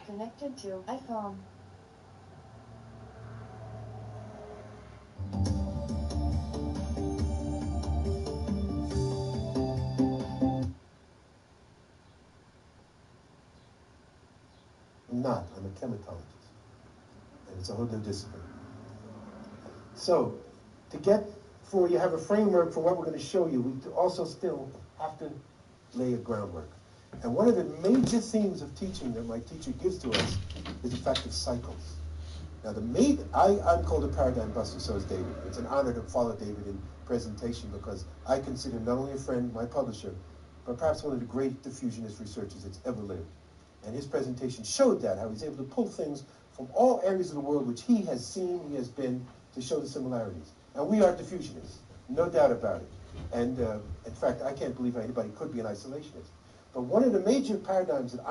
Connected to iPhone. I'm not. I'm a chematologist. And it's a whole new discipline. So, to get, for you have a framework for what we're going to show you, we also still have to lay a groundwork. And one of the major themes of teaching that my teacher gives to us is the fact of cycles. Now, I'm called a paradigm buster, so is David. It's an honor to follow David in presentation because I consider not only a friend, my publisher, but perhaps one of the great diffusionist researchers that's ever lived. And his presentation showed that, how he's able to pull things from all areas of the world which he has seen, he has been, to show the similarities. And we are diffusionists, no doubt about it. And in fact, I can't believe anybody could be an isolationist. But one of the major paradigms that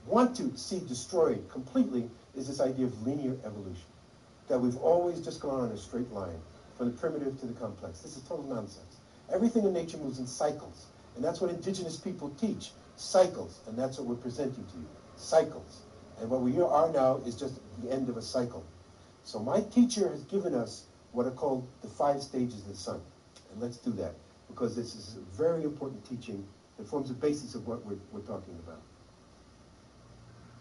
want to see destroyed completely is this idea of linear evolution. That we've always just gone on a straight line, from the primitive to the complex. This is total nonsense. Everything in nature moves in cycles. And that's what indigenous people teach, cycles. And that's what we're presenting to you, cycles. And what we are now is just the end of a cycle. So my teacher has given us what are called the 5 stages of the sun. And let's do that, because this is a very important teaching that forms the basis of what we're talking about.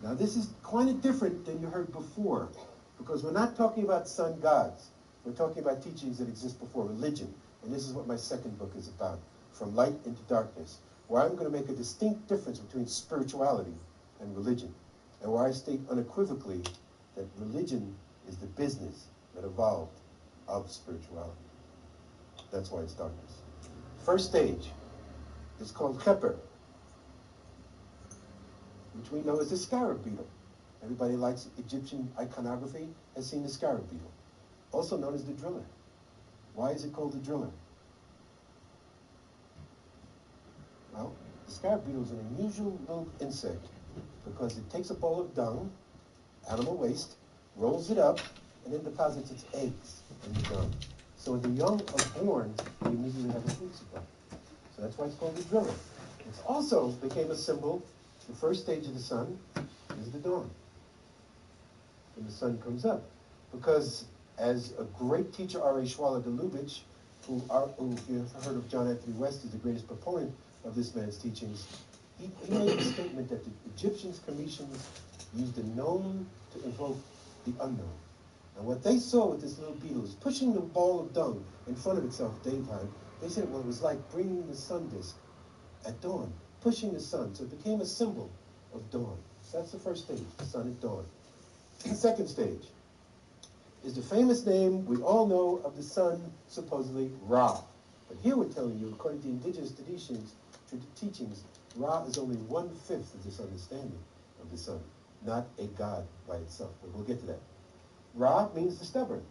Now this is kind of different than you heard before, because we're not talking about sun gods. We're talking about teachings that exist before religion. And this is what my second book is about, From Light into Darkness, where I'm going to make a distinct difference between spirituality and religion, and where I state unequivocally that religion is the business that evolved of spirituality. That's why it's darkness. First stage is called Kheper, which we know as the scarab beetle. Everybody likes Egyptian iconography, has seen the scarab beetle, also known as the driller. Why is it called the driller? Well, the scarab beetle is an unusual little insect because it takes a bowl of dung, animal waste, rolls it up, and then deposits its eggs in the dung. So when the young are born, they immediately have a food supply. So that's why it's called the driller. It also became a symbol. The first stage of the sun is the dawn, when the sun comes up. Because as a great teacher, R.A. Schwaller de Lubitsch, who, if you've heard of John Anthony West, is the greatest proponent of this man's teachings, he made a statement that the Egyptians, Cometians, used the known to evoke the unknown. And what they saw with this little beetle is pushing the ball of dung in front of itself daytime. They said, well, it was like bringing the sun disk at dawn, pushing the sun. So it became a symbol of dawn. So that's the first stage, the sun at dawn. The second stage is the famous name we all know of the sun, supposedly Ra. But here we're telling you, according to indigenous teachings, Ra is only 1/5 of this understanding of the sun, not a god by itself. But we'll get to that. Ra means the stubborn,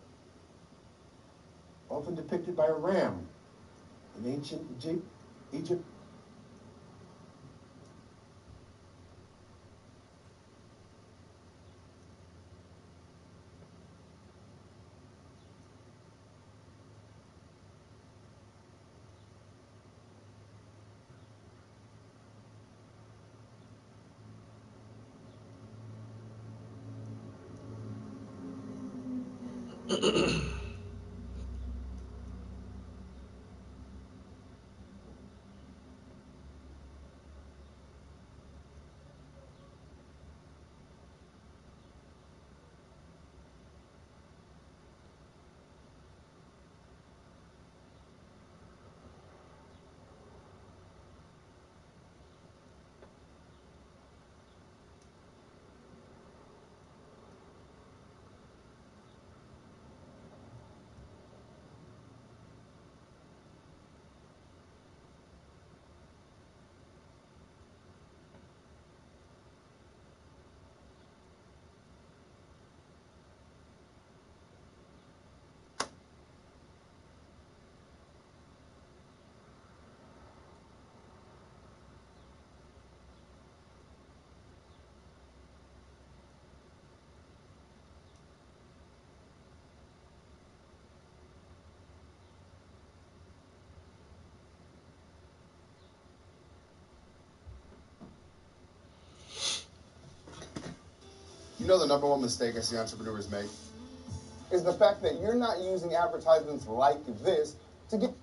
often depicted by a ram. In ancient Egypt, You know the number one mistake I see entrepreneurs make is the fact that you're not using advertisements like this to get...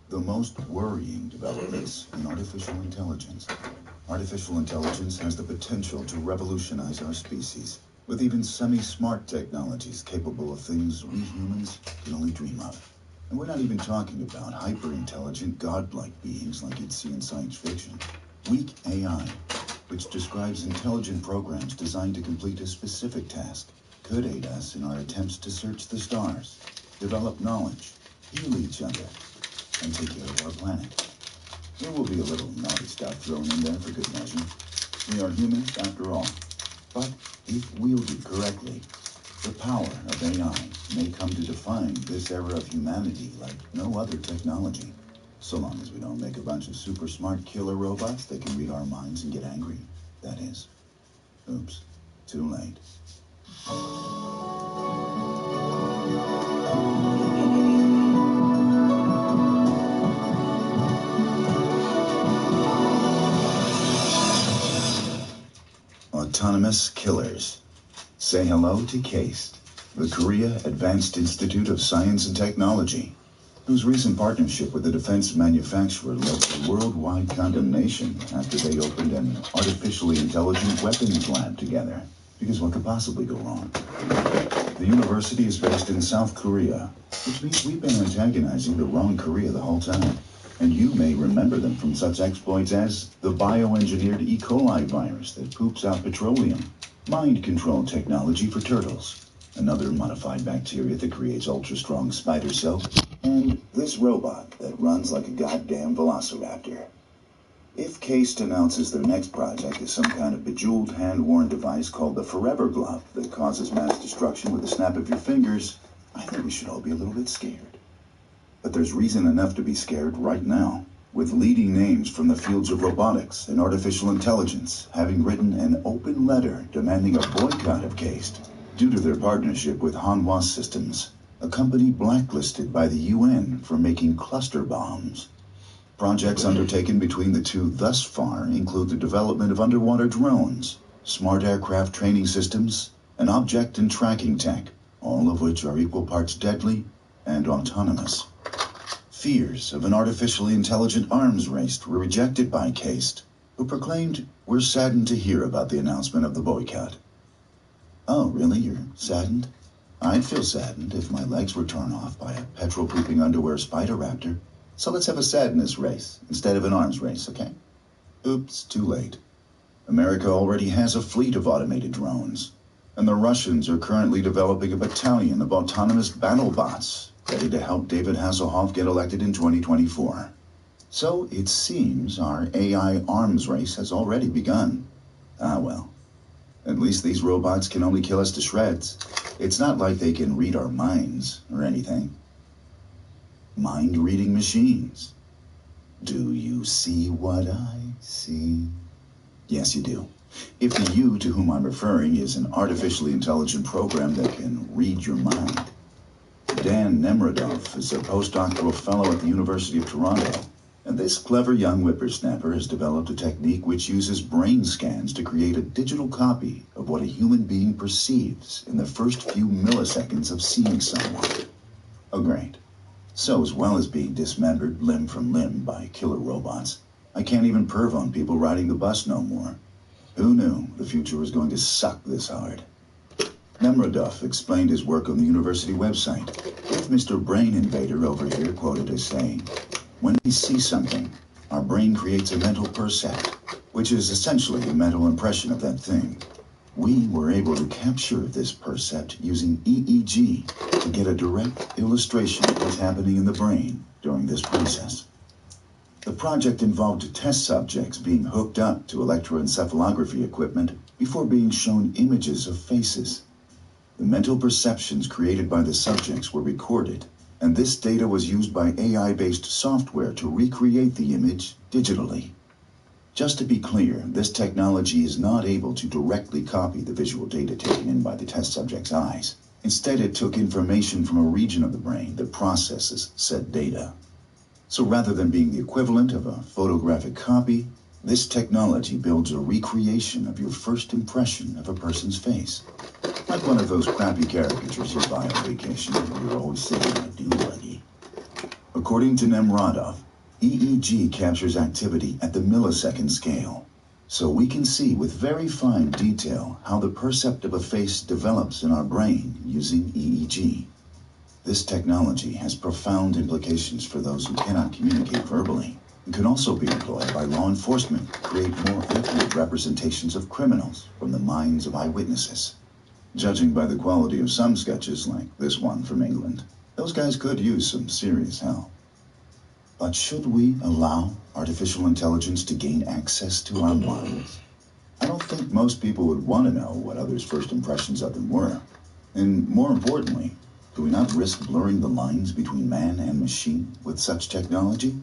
The most worrying developments in artificial intelligence. Artificial intelligence has the potential to revolutionize our species, with even semi-smart technologies capable of things we humans can only dream of. And we're not even talking about hyper-intelligent, godlike beings like you'd see in science fiction. Weak AI, which describes intelligent programs designed to complete a specific task, could aid us in our attempts to search the stars, develop knowledge, heal each other, and take care of our planet. There will be a little naughty stuff thrown in there for good measure. We are humans after all. But if wielded correctly, the power of AI may come to define this era of humanity like no other technology. So long as we don't make a bunch of super smart killer robots that can read our minds and get angry, that is. Oops, too late. Autonomous killers. Say hello to CASTE, the Korea Advanced Institute of Science and Technology, whose recent partnership with the defense manufacturer led to worldwide condemnation after they opened an artificially intelligent weapons lab together. Because what could possibly go wrong? The university is based in South Korea, which means we've been antagonizing the wrong Korea the whole time. And you may remember them from such exploits as the bioengineered E. coli virus that poops out petroleum, mind control technology for turtles, another modified bacteria that creates ultra-strong spider silk, and this robot that runs like a goddamn velociraptor. If CASTE announces their next project is some kind of bejeweled hand-worn device called the Forever Glove that causes mass destruction with a snap of your fingers, I think we should all be a little bit scared. But there's reason enough to be scared right now, with leading names from the fields of robotics and artificial intelligence having written an open letter demanding a boycott of CASTE due to their partnership with Hanwha Systems, a company blacklisted by the UN for making cluster bombs. Projects undertaken between the two thus far include the development of underwater drones, smart aircraft training systems, and object and tracking tech, all of which are equal parts deadly and autonomous. Fears of an artificially intelligent arms race were rejected by CASTE, who proclaimed, "We're saddened to hear about the announcement of the boycott." Oh, really? You're saddened? I'd feel saddened if my legs were torn off by a petrol-pooping underwear spider raptor. So let's have a sadness race instead of an arms race, okay? Oops, too late. America already has a fleet of automated drones, and the Russians are currently developing a battalion of autonomous battle bots ready to help David Hasselhoff get elected in 2024. So it seems our AI arms race has already begun. Ah, well. At least these robots can only kill us to shreds. It's not like they can read our minds or anything. Mind-reading machines. Do you see what I see? Yes, you do. If the you to whom I'm referring is an artificially intelligent program that can read your mind. Dan Nemrodov is a postdoctoral fellow at the University of Toronto, and this clever young whippersnapper has developed a technique which uses brain scans to create a digital copy of what a human being perceives in the first few milliseconds of seeing someone. Oh, great. So, as well as being dismembered limb from limb by killer robots, I can't even perv on people riding the bus no more. Who knew the future was going to suck this hard? Nemrodov explained his work on the university website, with Mr. Brain Invader over here quoted as saying, "When we see something, our brain creates a mental percept, which is essentially a mental impression of that thing. We were able to capture this percept using EEG to get a direct illustration of what's happening in the brain during this process." The project involved test subjects being hooked up to electroencephalography equipment before being shown images of faces. The mental perceptions created by the subjects were recorded, and this data was used by AI-based software to recreate the image digitally. Just to be clear, this technology is not able to directly copy the visual data taken in by the test subject's eyes. Instead, it took information from a region of the brain that processes said data. So rather than being the equivalent of a photographic copy, This technology builds a recreation of your first impression of a person's face. Like one of those crappy caricatures you buy on vacation where you're always sitting in a do-buggy. According to Nemradov, EEG captures activity at the millisecond scale, so we can see with very fine detail how the percept of a face develops in our brain using EEG. This technology has profound implications for those who cannot communicate verbally, and can also be employed by law enforcement to create more accurate representations of criminals from the minds of eyewitnesses. Judging by the quality of some sketches, like this one from England, those guys could use some serious help. But should we allow artificial intelligence to gain access to our minds? I don't think most people would want to know what others' first impressions of them were. And more importantly, do we not risk blurring the lines between man and machine with such technology?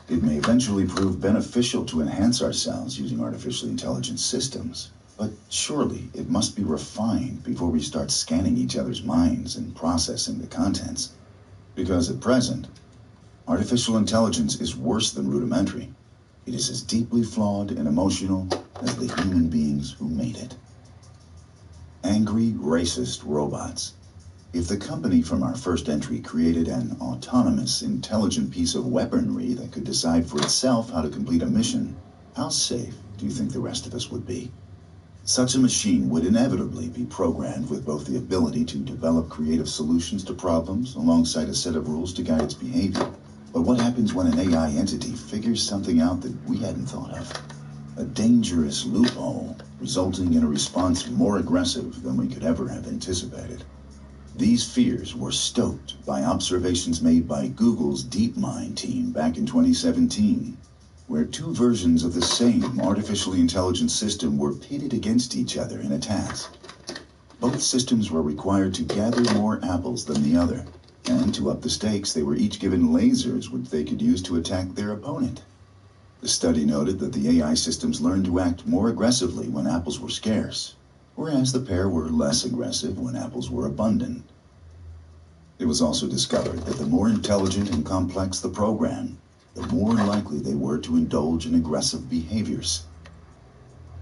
It may eventually prove beneficial to enhance ourselves using artificial intelligence systems, but surely it must be refined before we start scanning each other's minds and processing the contents. Because at present, artificial intelligence is worse than rudimentary. It is as deeply flawed and emotional as the human beings who made it. Angry, racist robots. If the company from our first entry created an autonomous, intelligent piece of weaponry that could decide for itself how to complete a mission, how safe do you think the rest of us would be? Such a machine would inevitably be programmed with both the ability to develop creative solutions to problems alongside a set of rules to guide its behavior. But what happens when an AI entity figures something out that we hadn't thought of? A dangerous loophole, resulting in a response more aggressive than we could ever have anticipated. These fears were stoked by observations made by Google's DeepMind team back in 2017, where two versions of the same artificially intelligent system were pitted against each other in a task. Both systems were required to gather more apples than the other, and to up the stakes, they were each given lasers which they could use to attack their opponent. The study noted that the AI systems learned to act more aggressively when apples were scarce, whereas the pair were less aggressive when apples were abundant. It was also discovered that the more intelligent and complex the program, the more likely they were to indulge in aggressive behaviors.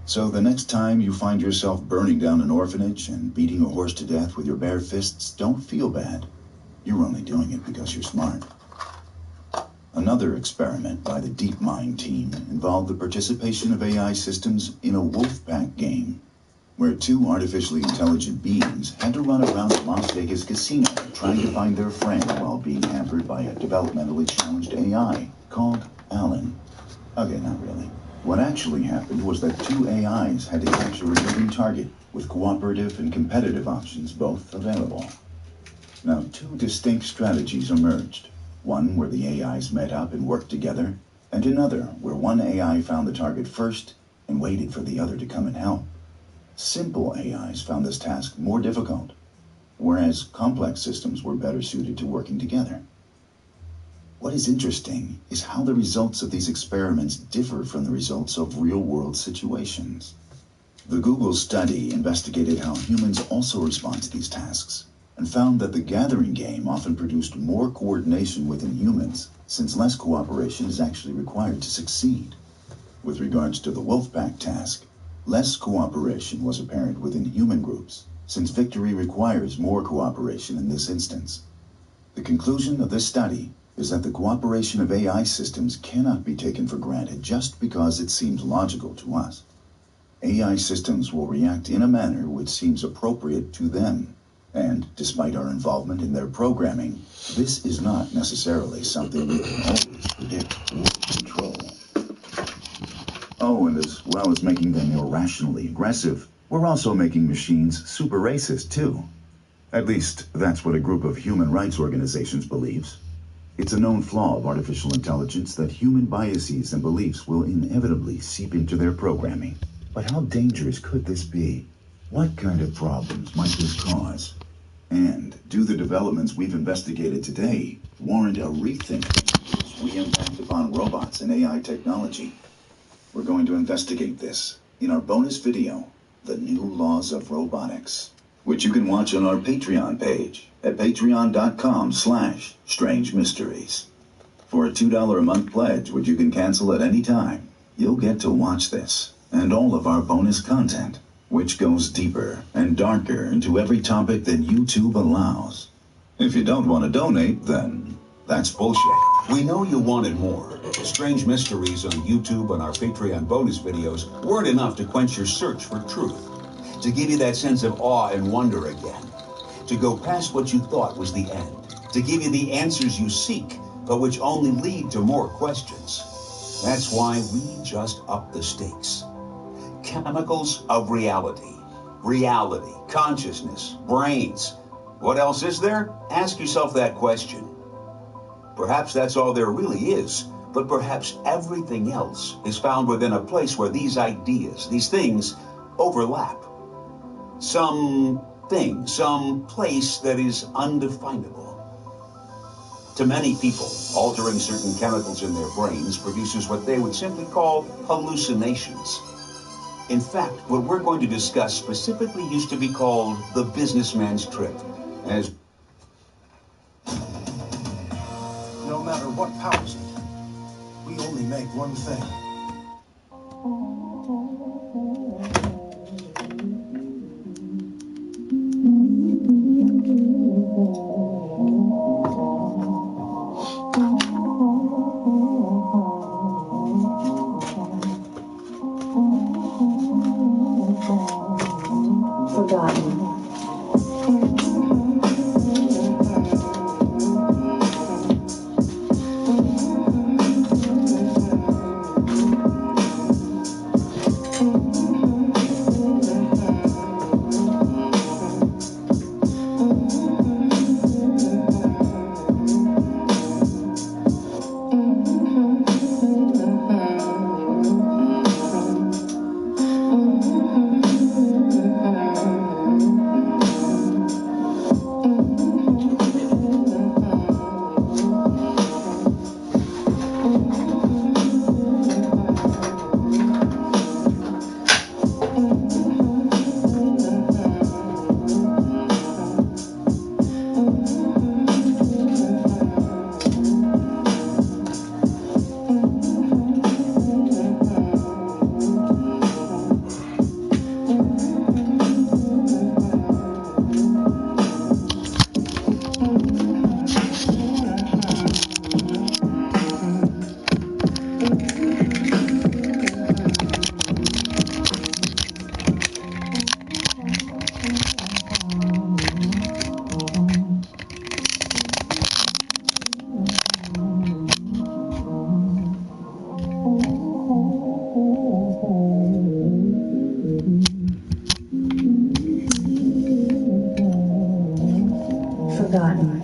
So the next time you find yourself burning down an orphanage and beating a horse to death with your bare fists, don't feel bad. You're only doing it because you're smart. Another experiment by the DeepMind team involved the participation of AI systems in a wolf pack game, where two artificially intelligent beings had to run around a Las Vegas casino trying to find their friend while being hampered by a developmentally challenged AI called Alan. Okay, not really. What actually happened was that two AIs had to capture a living target with cooperative and competitive options both available. Now, two distinct strategies emerged. One where the AIs met up and worked together, and another where one AI found the target first and waited for the other to come and help. Simple AIs found this task more difficult, whereas complex systems were better suited to working together. What is interesting is how the results of these experiments differ from the results of real-world situations. The Google study investigated how humans also respond to these tasks, and found that the gathering game often produced more coordination within humans, since less cooperation is actually required to succeed. With regards to the Wolfpack task, less cooperation was apparent within human groups, since victory requires more cooperation in this instance. The conclusion of this study is that the cooperation of AI systems cannot be taken for granted just because it seems logical to us. AI systems will react in a manner which seems appropriate to them. And despite our involvement in their programming, this is not necessarily something we can always predict or control. Oh, and as well as making them irrationally aggressive, we're also making machines super racist too. At least, that's what a group of human rights organizations believes. It's a known flaw of artificial intelligence that human biases and beliefs will inevitably seep into their programming. But how dangerous could this be? What kind of problems might this cause? And do the developments we've investigated today warrant a rethink as we impact upon robots and AI technology? We're going to investigate this in our bonus video, The New Laws of Robotics, which you can watch on our Patreon page at patreon.com/strange mysteries. For a $2 a month pledge, which you can cancel at any time, you'll get to watch this and all of our bonus content, which goes deeper and darker into every topic that YouTube allows. If you don't want to donate, then that's bullshit. We know you wanted more. Strange Mysteries on YouTube and our Patreon bonus videos weren't enough to quench your search for truth, to give you that sense of awe and wonder again, to go past what you thought was the end, to give you the answers you seek, but which only lead to more questions. That's why we just upped the stakes. Chemicals of reality. Reality, consciousness, brains. What else is there? Ask yourself that question. Perhaps that's all there really is, but perhaps everything else is found within a place where these ideas, these things, overlap. Some thing, some place that is undefinable. To many people, altering certain chemicals in their brains produces what they would simply call hallucinations. In fact, what we're going to discuss specifically used to be called the businessman's trip. As No matter what powers it, we only make one thing. Forgotten. Forgotten.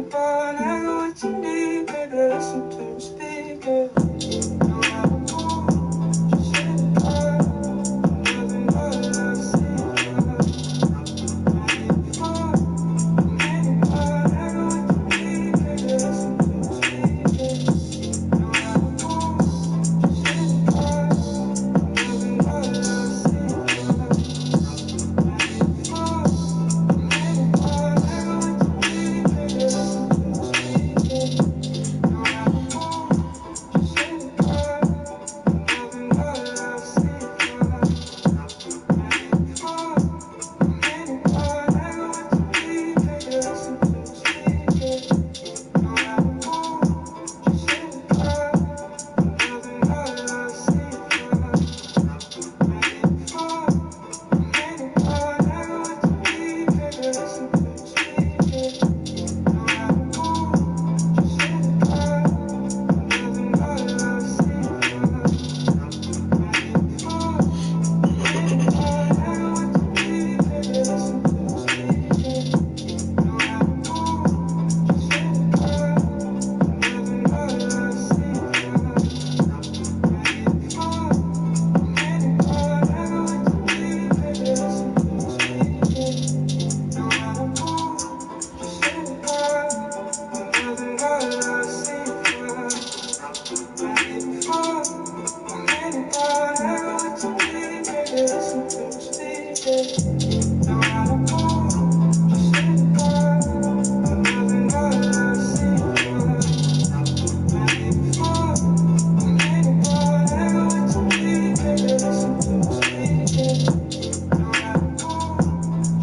born, I got what you need, baby, listen to me speak it. No matter what, just say the word. Loving all I see, before. I'm any born, I got what you need, baby, listen to me speak it. No matter what, just say the word. Loving all I see, before. I'm any born, I got what you need, baby, listen to me speak it. No matter what, just say the word. Loving all I see, before. I'm any born, I got what you need, baby, listen to me speak it. No matter what, just say the word. Loving all I see, before. I'm any born, I got what you need, baby, listen to me speak it. No matter what, just say the word. Loving all I see, before. Listen to me speak it. No matter what, just say the word. I'm loving all I see, before. I'm any born, I got what you need, baby, listen to me speak it. No matter what, just say the word. I'm loving all I see, before. I'm any born, I got what you need, baby, listen to me speak it. No matter what,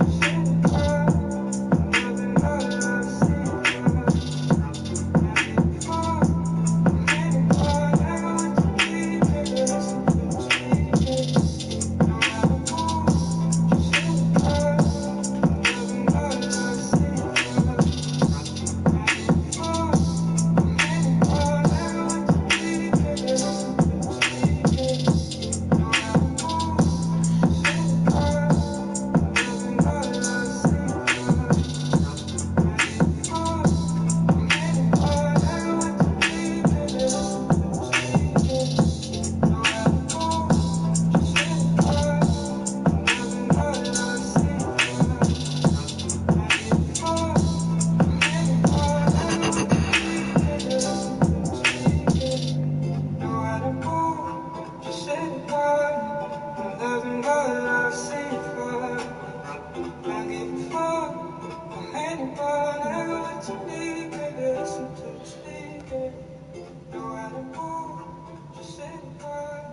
just say the word. Loving all I see, before. I'm any born, I got what you need, baby, listen to me speak it. No matter what, just say the word. Loving all I see, before. I'm any born, I got what you need, baby, listen to me speak it. No matter what, just say the word. Loving all I see, before. I'm any born, I got what you need, baby, listen to me speak it. No matter what, just say the word. I'm loving all I see, before. Don't give a fuck. I'm any born, I got what you need, baby, listen to me speak it. No matter what, just say the word.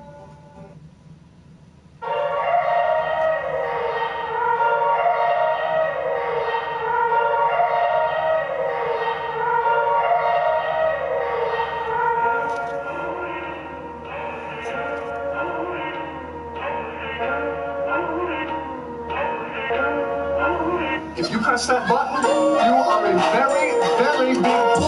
If you press that button, you are a very, very big.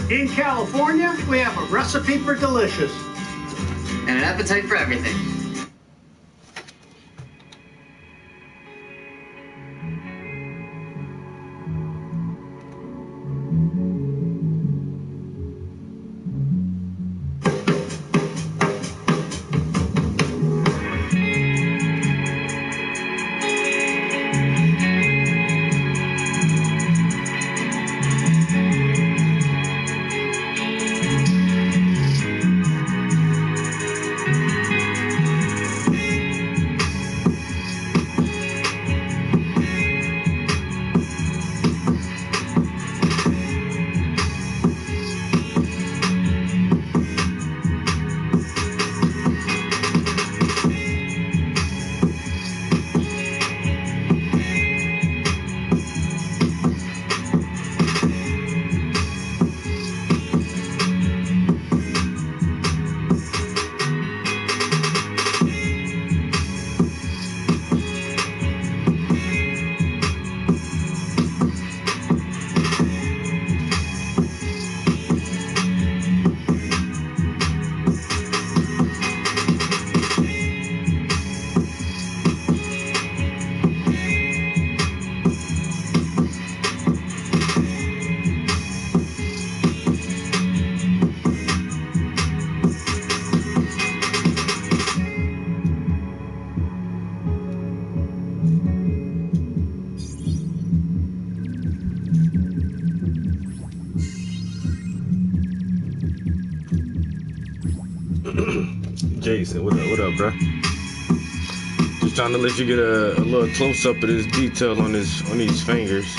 In California, we have a recipe for delicious. And an appetite for everything. Jason, what up, bro? Just trying to let you get a little close up of this detail on these fingers.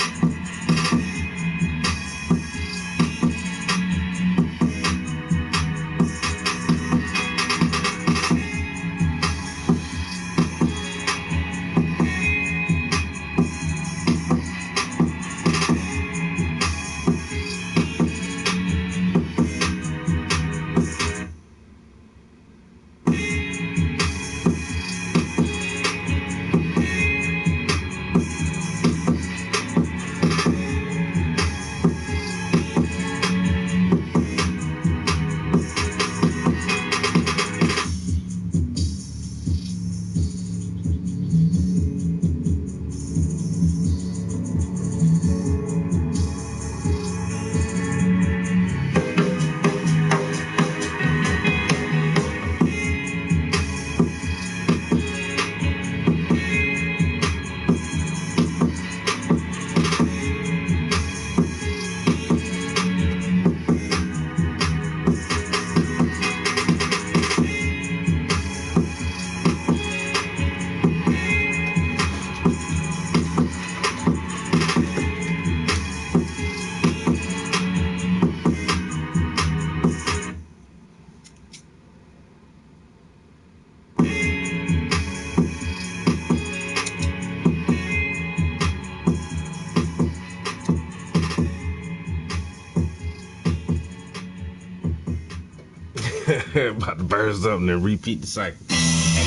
About to burn something and repeat the cycle. I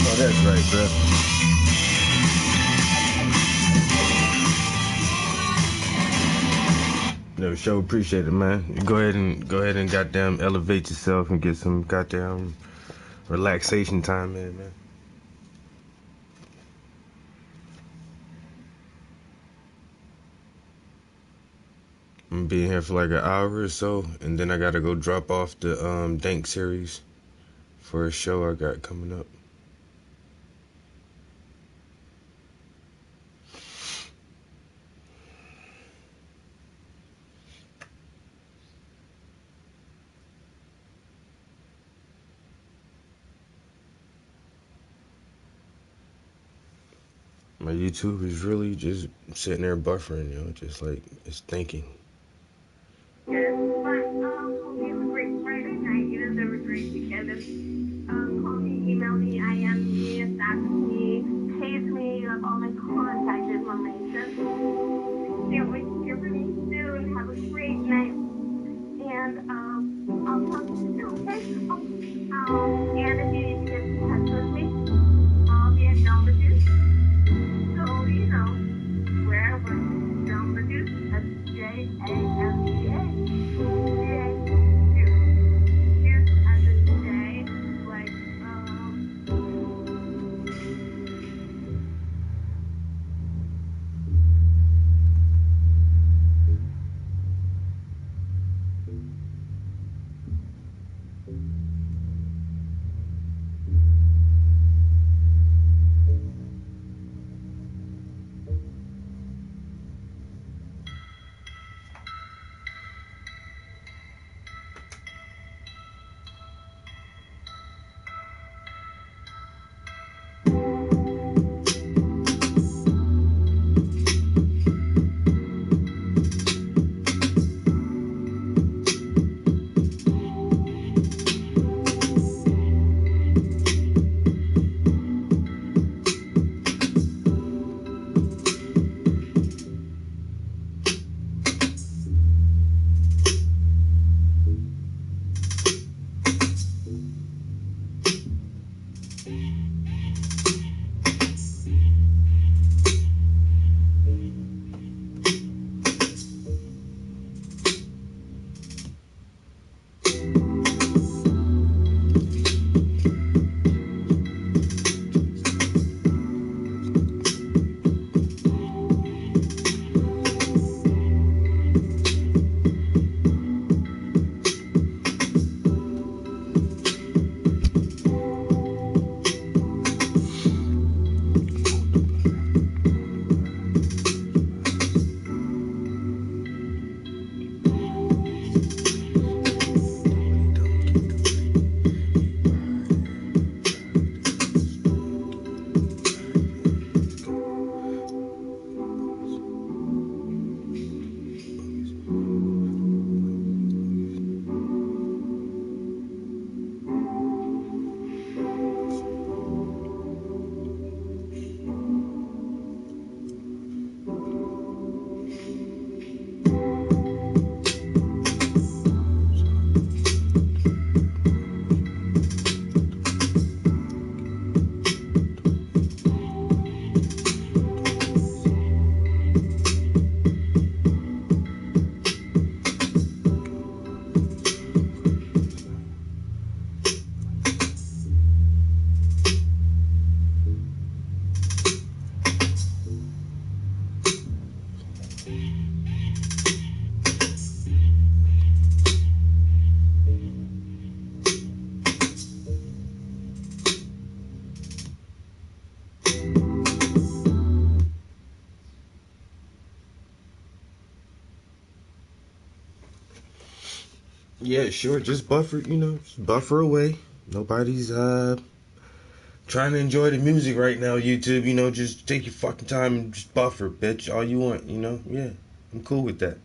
know that's right, bro. No, sure appreciate it, man. You go ahead and goddamn elevate yourself and get some goddamn relaxation time in, man. I'm being here for like an hour or so, and then I gotta go drop off the Dank series for a show I got coming up. My YouTube is really just sitting there buffering, you know, just like it's thinking. Yes, but hope you have a great Friday night. You deserve a great weekend. Call me, email me, IM me, fax me, page me. You have all my contact information. Can't wait to hear from you soon. Have a great night, and I'll talk to you soon. Okay? And if you need to get in touch with me, I'll be at John Produce. So you know, wherever John Produce, that's JAMEA. Yeah, sure. Just buffer, you know, just buffer away. Nobody's trying to enjoy the music right now, YouTube. You know, just take your fucking time and just buffer, bitch. All you want, you know? Yeah, I'm cool with that.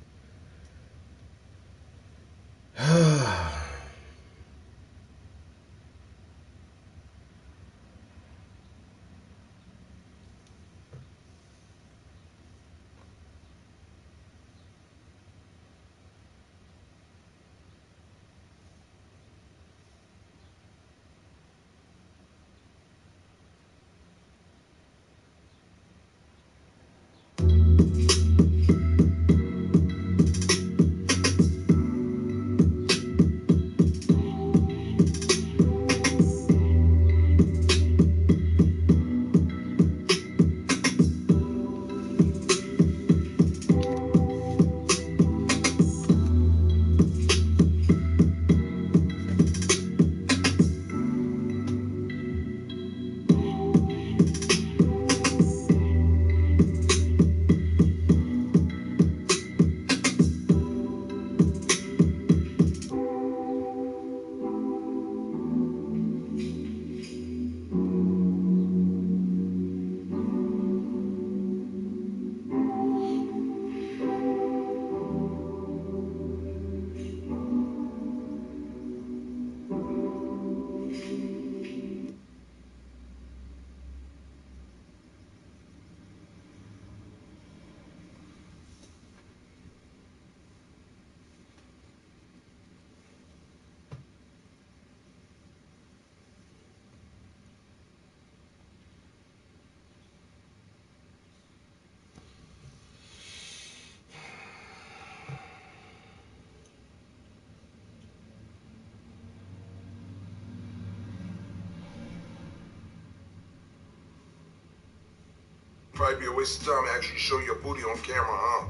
Probably be a waste of time to actually show your booty on camera, huh?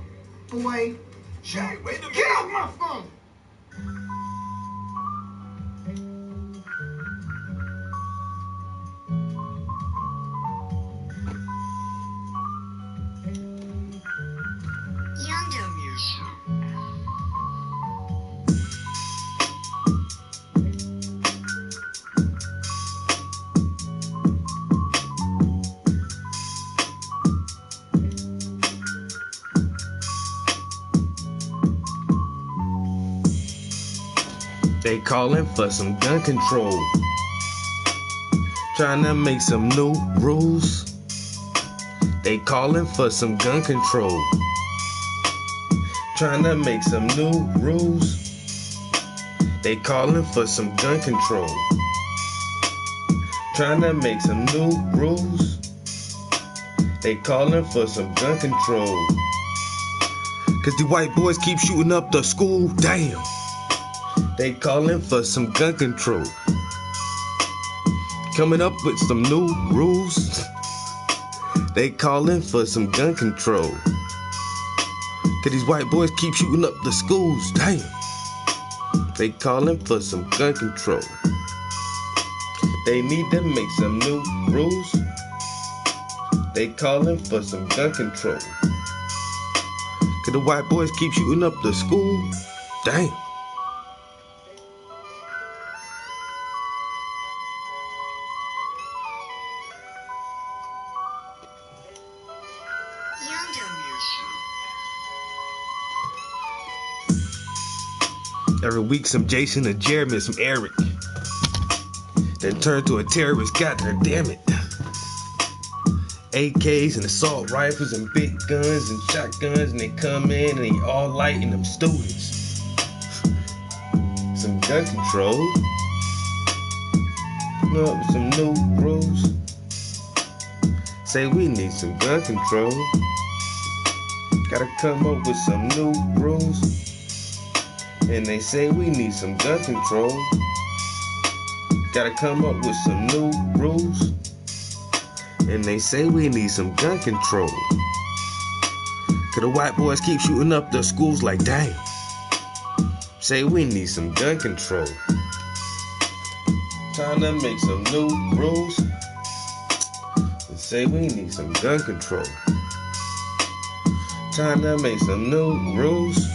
Boy, Shay, wait a minute. get off my phone! They calling for some gun control. Trying to make some new rules. They calling for some gun control. Trying to make some new rules. They calling for some gun control. Trying to make some new rules. They calling for some gun control. Cause the white boys keep shooting up the school. Damn. They calling for some gun control. Coming up with some new rules. They calling for some gun control. Cause these white boys keep shooting up the schools. Damn. They calling for some gun control. They need to make some new rules. They calling for some gun control. Cause the white boys keep shooting up the school. Damn. Every week some Jason, a Jeremy, some Eric. Then turn to a terrorist, goddamn damn it. AKs and assault rifles and big guns and shotguns, and they come in and they all lighting them students. Some gun control. Up with some new rules. Say we need some gun control. Gotta come up with some new rules. And they say we need some gun control. Gotta come up with some new rules. And they say we need some gun control. Cause the white boys keep shooting up the schools like damn. Say we need some gun control. Trying to make some new rules. And say we need some gun control. Trying to make some new rules.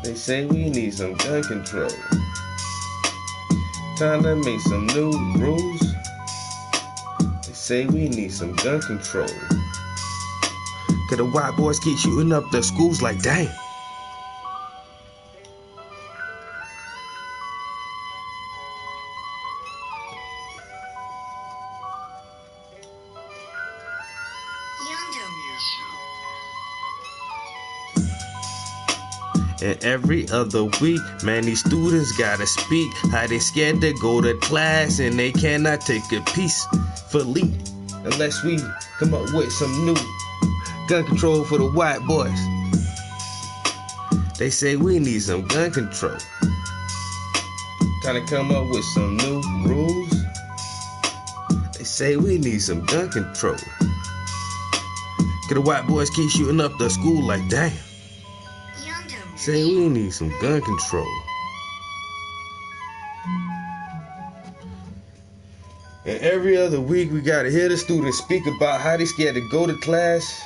They say we need some gun control. Time to make some new rules. They say we need some gun control. Cause the white boys keep shooting up the schools like damn. And every other week, man, these students gotta speak how they scared to go to class and they cannot take it peacefully unless we come up with some new gun control for the white boys. They say we need some gun control. Trying to come up with some new rules. They say we need some gun control. Cause the white boys keep shooting up the school like damn. Say we need some gun control. And every other week we gotta hear the students speak about how they scared to go to class.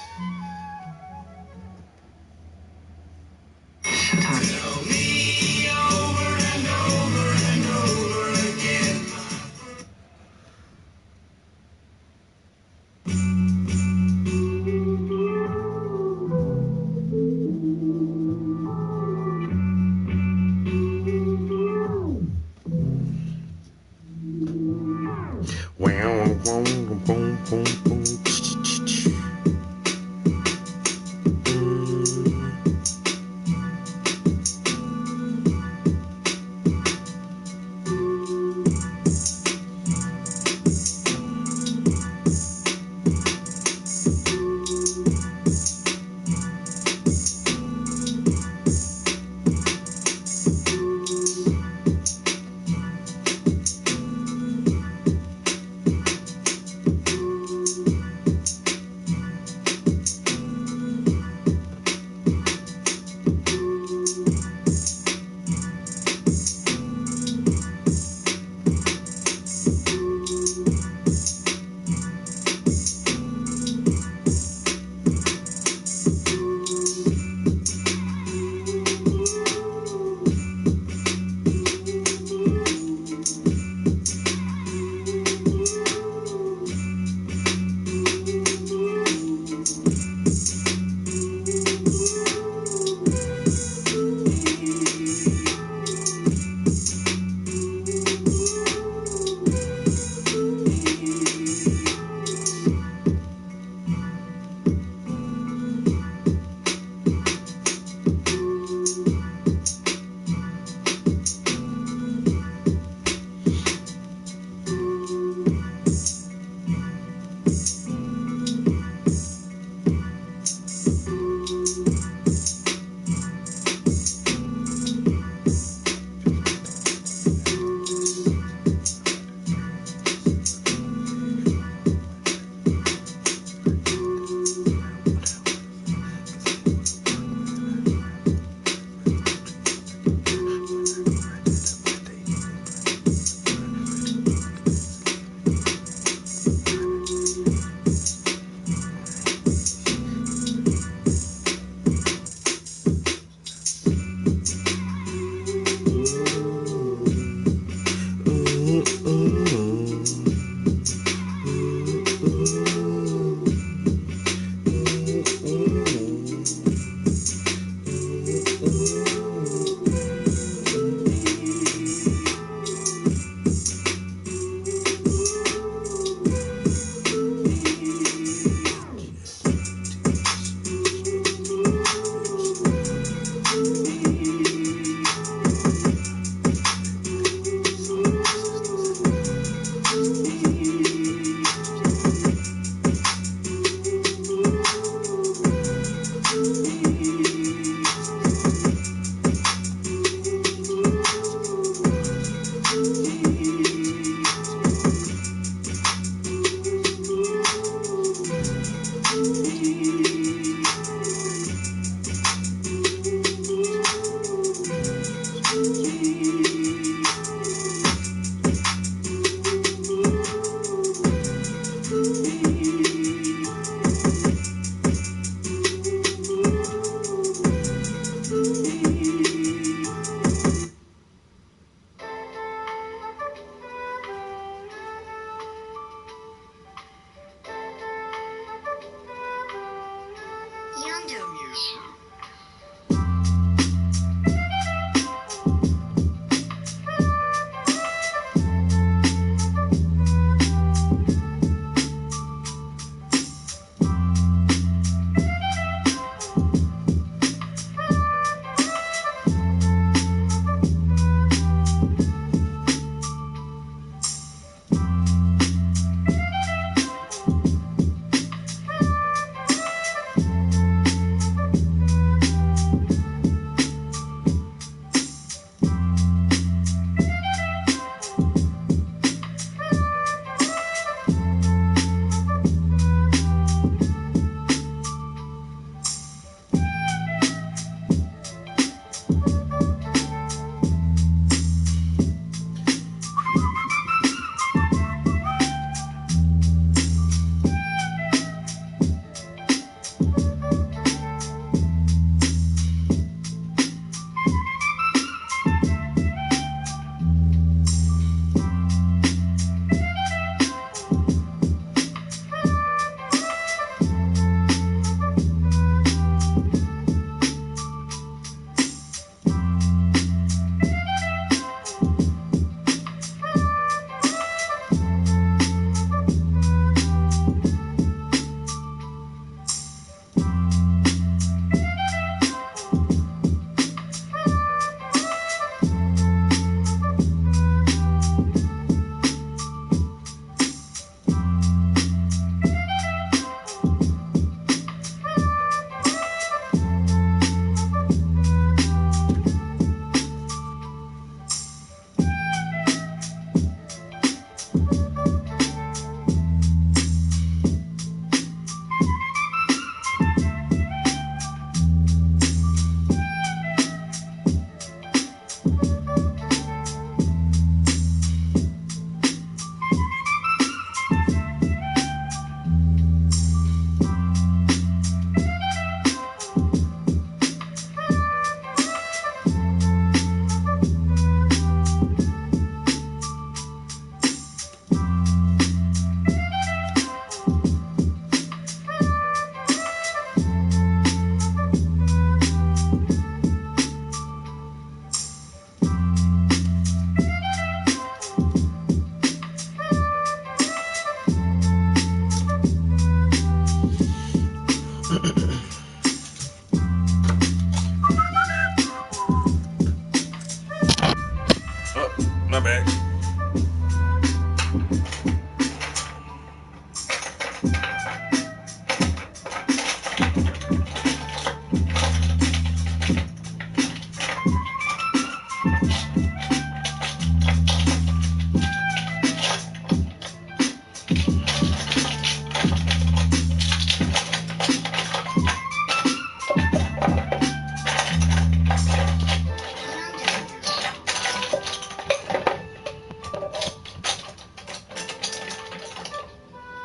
My bad.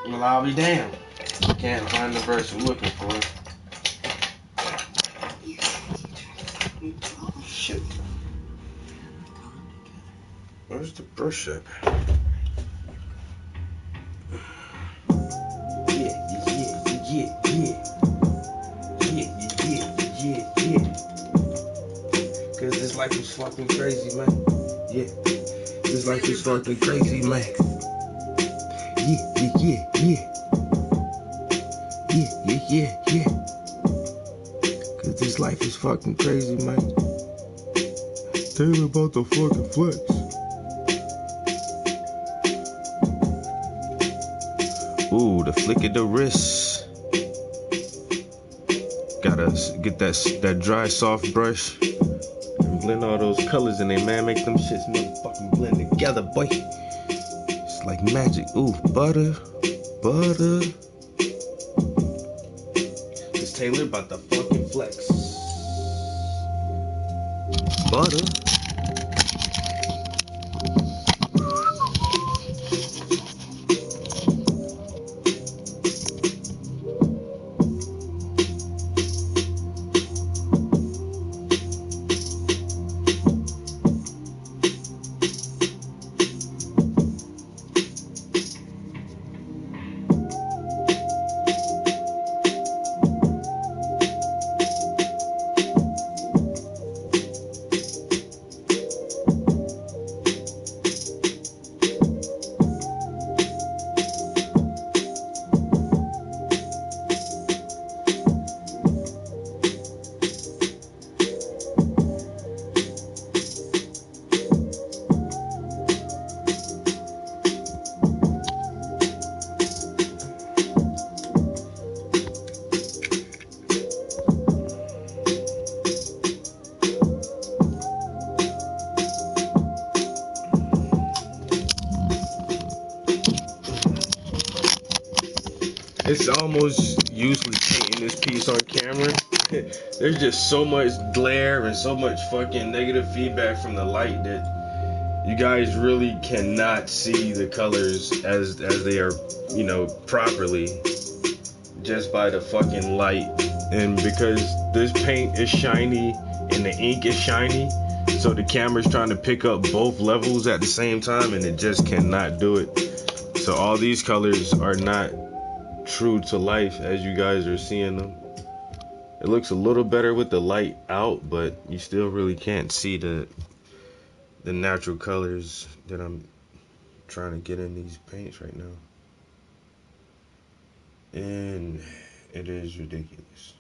Well, I'll be damned. Can't find the verse I'm looking for. Shit. Where's the brush at? Yeah. Cause this life is fucking crazy, man. Yeah. This life is fucking crazy, man. Yeah. Cause this life is fucking crazy, man. Tell me about the fucking flex. Ooh, the flick of the wrist. Gotta get that dry, soft brush and blend all those colors in there, man. Make them shits motherfucking blend together, boy. It's like magic. Ooh, butter. It's Taylor about the fucking flex. Butter. it's almost useless painting this piece on camera. There's just so much glare and so much fucking negative feedback from the light that you guys really cannot see the colors as they are, you know, properly just by the fucking light. And because this paint is shiny and the ink is shiny, so the camera's trying to pick up both levels at the same time, and it just cannot do it. So all these colors are not true to life as you guys are seeing them. It looks a little better with the light out, but you still really can't see the natural colors that I'm trying to get in these paints right now. And it is ridiculous.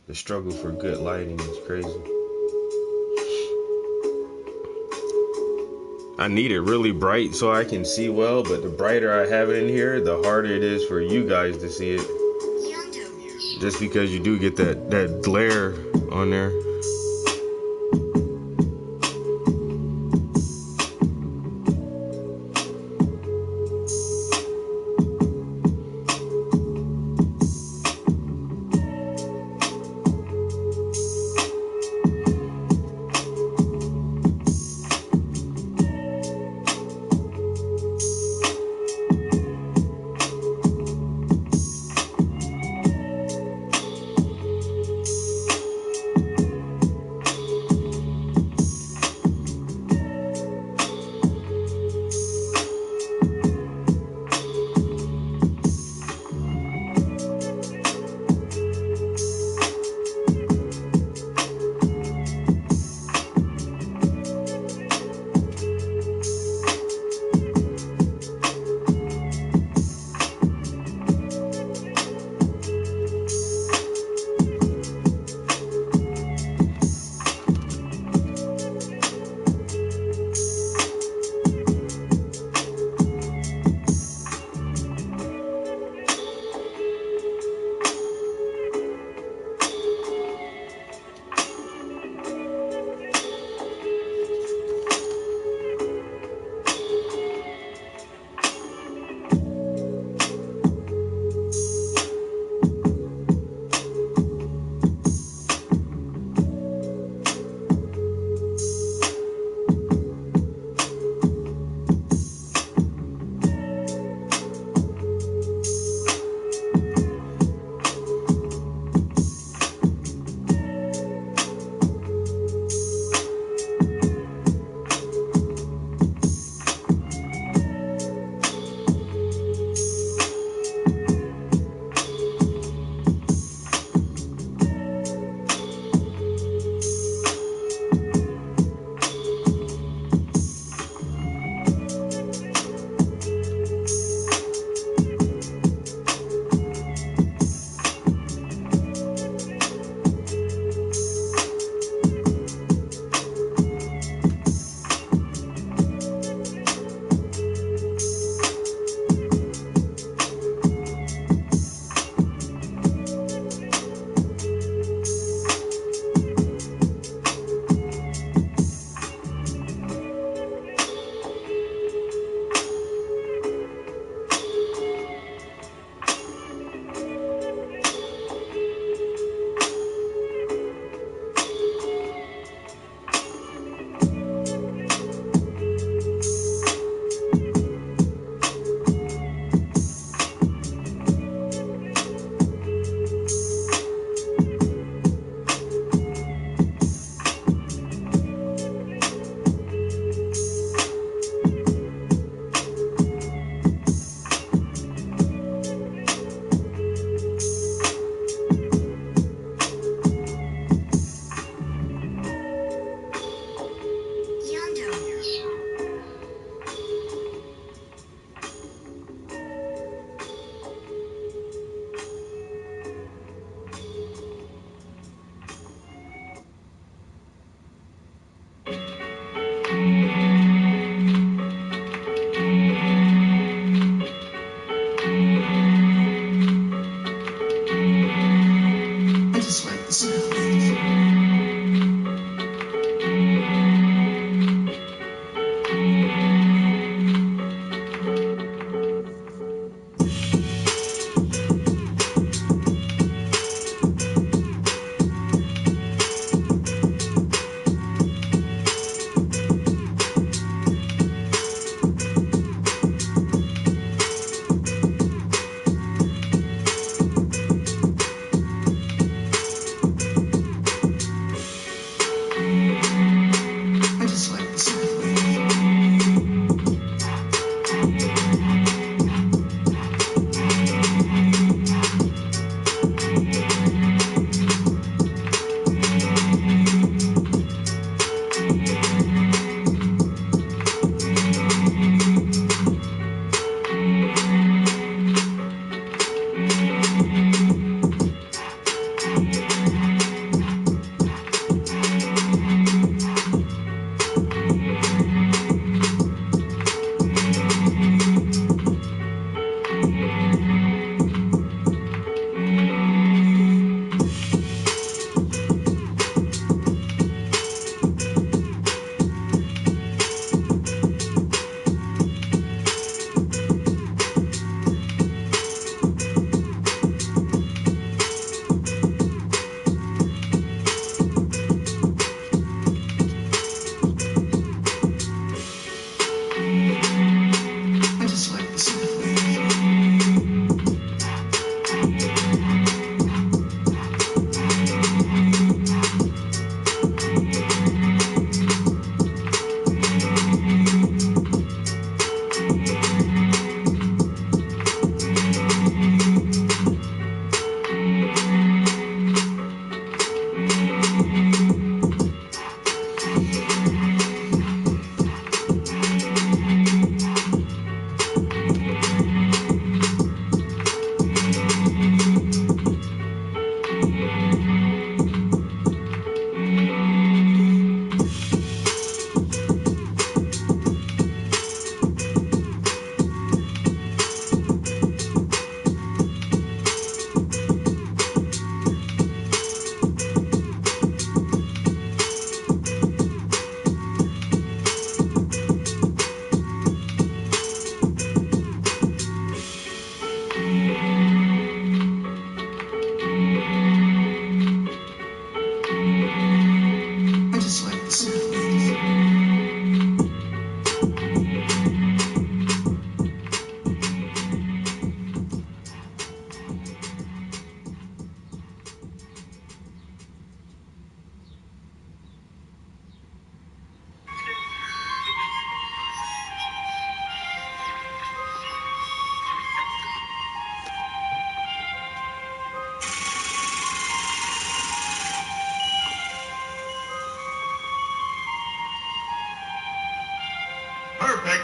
The struggle for good lighting is crazy. I need it really bright so I can see well, but the brighter I have it in here, the harder it is for you guys to see it. Just because you do get that glare on there. Perfect.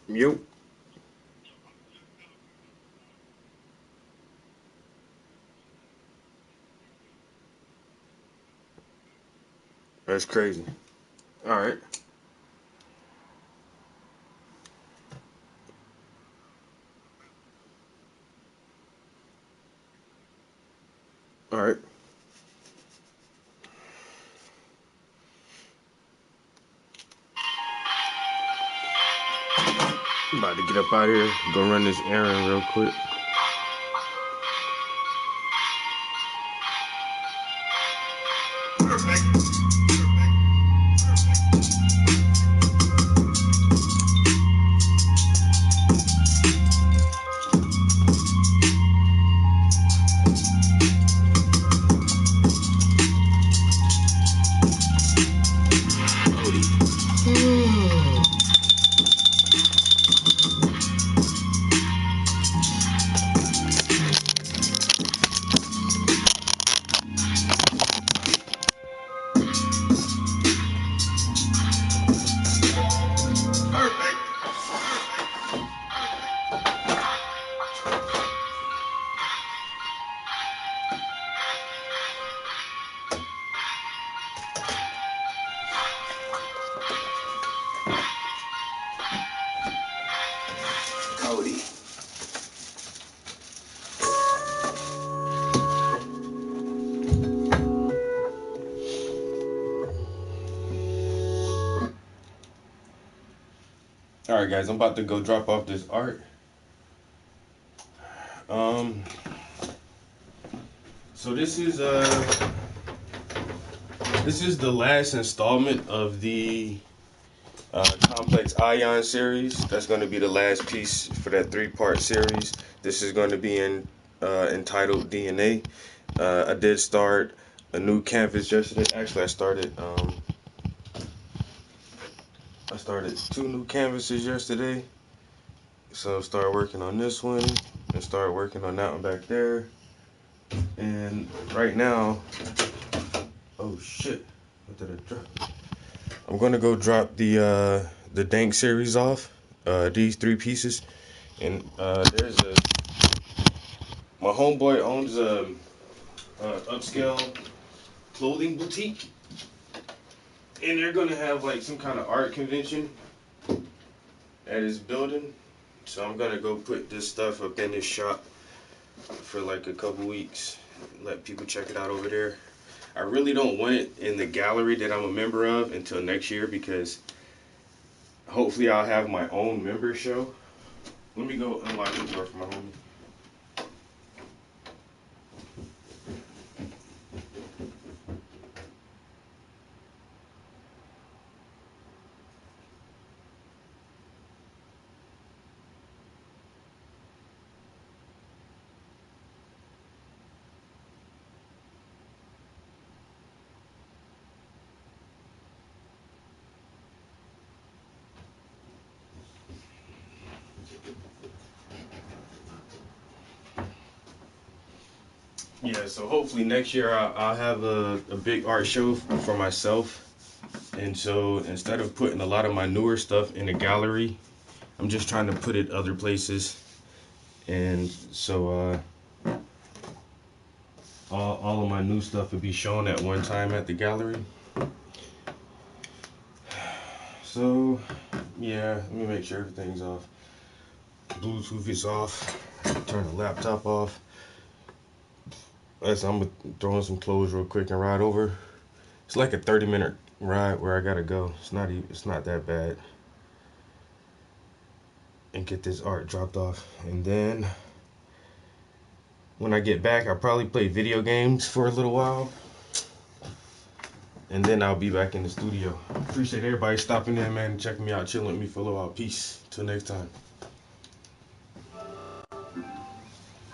Yo. That's crazy. All right. All right. I'm about to get up out of here, go run this errand real quick. All right, guys, I'm about to go drop off this art. So this is the last installment of the Complex Ion series. That's going to be the last piece for that 3-part series. This is going to be entitled DNA. I did start a new canvas yesterday. Actually, I started 2 new canvases yesterday. So start working on this one and start working on that one back there. And right now, oh shit, what did I drop? I'm gonna go drop the Dank series off, these 3 pieces. And there's my homeboy owns a upscale clothing boutique, and they're gonna have like some kind of art convention at his building. So I'm gonna go put this stuff up in his shop for like a couple weeks, let people check it out over there. I really don't want it in the gallery that I'm a member of until next year, because hopefully I'll have my own member show Let me go unlock the door for my homie. Yeah, so hopefully next year I'll have a big art show for myself. And so instead of putting a lot of my newer stuff in a gallery, I'm just trying to put it other places. And so all of my new stuff will be shown at one time at the gallery. So yeah, let me make sure everything's off. Bluetooth is off. Turn the laptop off. I'm gonna throw in some clothes real quick and ride over. It's like a 30-minute ride where I gotta go. It's not that bad. And get this art dropped off. And then when I get back, I'll probably play video games for a little while. And then I'll be back in the studio. Appreciate everybody stopping in, man, and checking me out, chilling with me for a little while. Peace. Till next time.